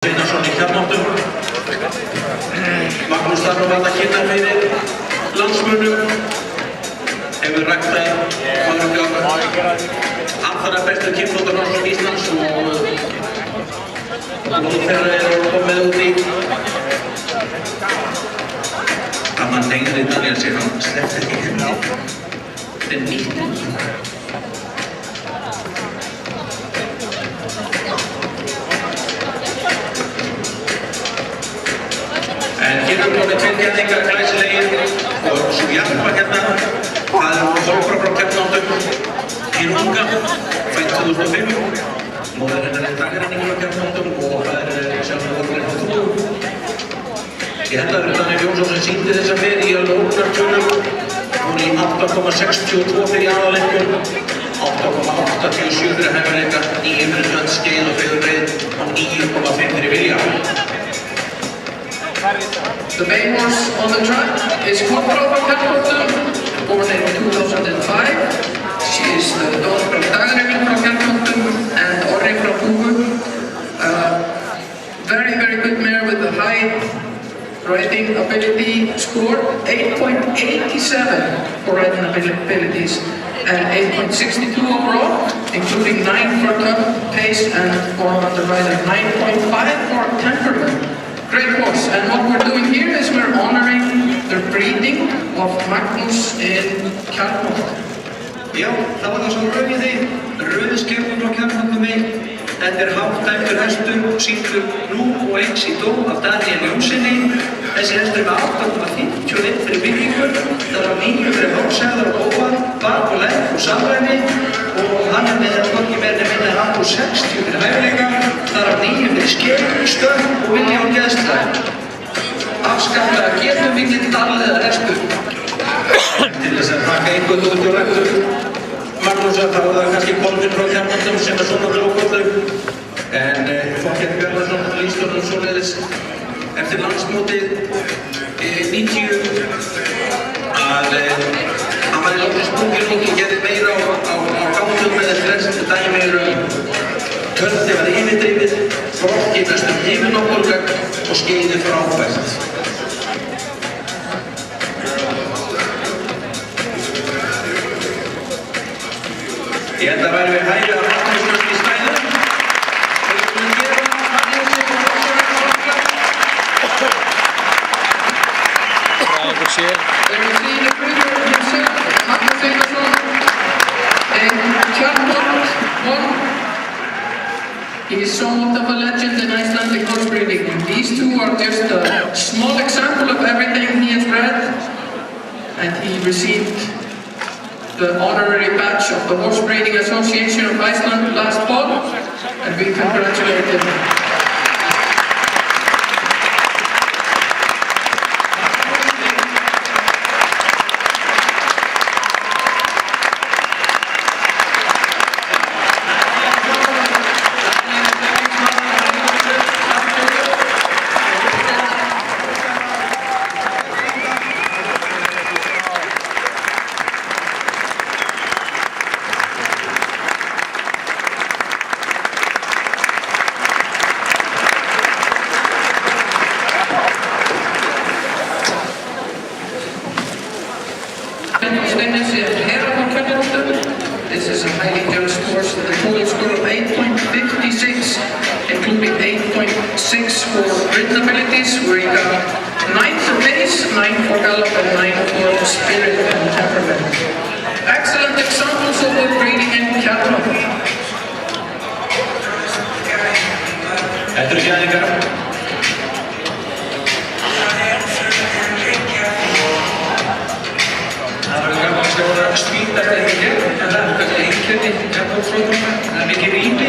Einarsson í kjarnáttum. Magnús þarf að valda kynna fyrir landsmönnum. Hefur ræktað allra bestu kynþáttanámsum Íslands og nú þeirra komið út í annan lengri Daniel sér hann sleppti ekki henni. Þetta er nýtt. En hér komið tveir keppningar glæsilegir og svo Jarpa hérna. Það Þóra frá kjarnáttum, hin unga, fædd 2005. Móðir hennar dagrenningur á kjarnáttum og það sjálfur Þórður frá Þúfu. Ég held að Daniel Jónsson sem sýndi þessa ferð í alveg ógnartölum. Hún í 8,62 fyrir aðalengur, 8,87 fyrir hæfileika, 9% skeið og fegurreið og 9,5 fyrir vilja. The main horse on the track is Kopra from Kjarnáttum, born in 2005. She is the daughter of Dagrenning from Kjarnáttum and Orri from Þúfu. Very good mare with a high riding ability score, 8.87 for riding abilities and 8.62 overall, including 9 for top pace and form of the rider, 9.5 for temperament. Great horse, and what we're doing here is we're honoring the breeding of Magnús in Kjarnáttum. Já, það var það svo rauði, rauðskefnum frá Kjarnáttum 1. Þetta háttæmdur hestur, sýndur nú og eins í dóm af Daniel Jónssoni. Þessi hestur með 8,51 fyrir byggingur, það var 9 fyrir hálsæðar og óval, bak og legg og samræmi og hann með hvorki meira minna en 60 fyrir hæfileika, það var 9 fyrir skegg, stökk og vilja og geðslæg. Afskaplega getumikið darleðar hestur. Til þess að taka einhvern út og rættur Magnúsar, þá var það kannski Kolvin frá Kjarnáttum sem svona glókollu. En Þorkell Bjarnason lýst honum svoleiðis eftir landsmótið 90 að hann var í látið sprungin út og gerði meira á gátum með þessi restu dæmi tölti var yfirdrifið, Þorki mestum yfirnáttúrleg og skeiði frábært. Ég held að væri við hæfi að Magnús í stæðum. Við skulum gera hann sig og There we see the breeder himself, Magnús Einarsson, in Kjarnáttum 1. He is somewhat of a legend in Icelandic horse breeding. These two are just a small example of everything he has bred, and he received the honorary badge of the Horse Breeding Association of Iceland last fall, and we congratulate him. This is a highly judged horse with a total score of 8.56, including 8.6 for ridden abilities, where he got 9 for pace, 9 for gallop, and 9 for spirit and temperament. Excellent examples of good breeding in Kjarnáttum. Þetta gæðingar. Það verður gaman að skjóða spýta eftir ekki, en það kannski einhvernig Kjarnáttsflóðuna, það mikið rými.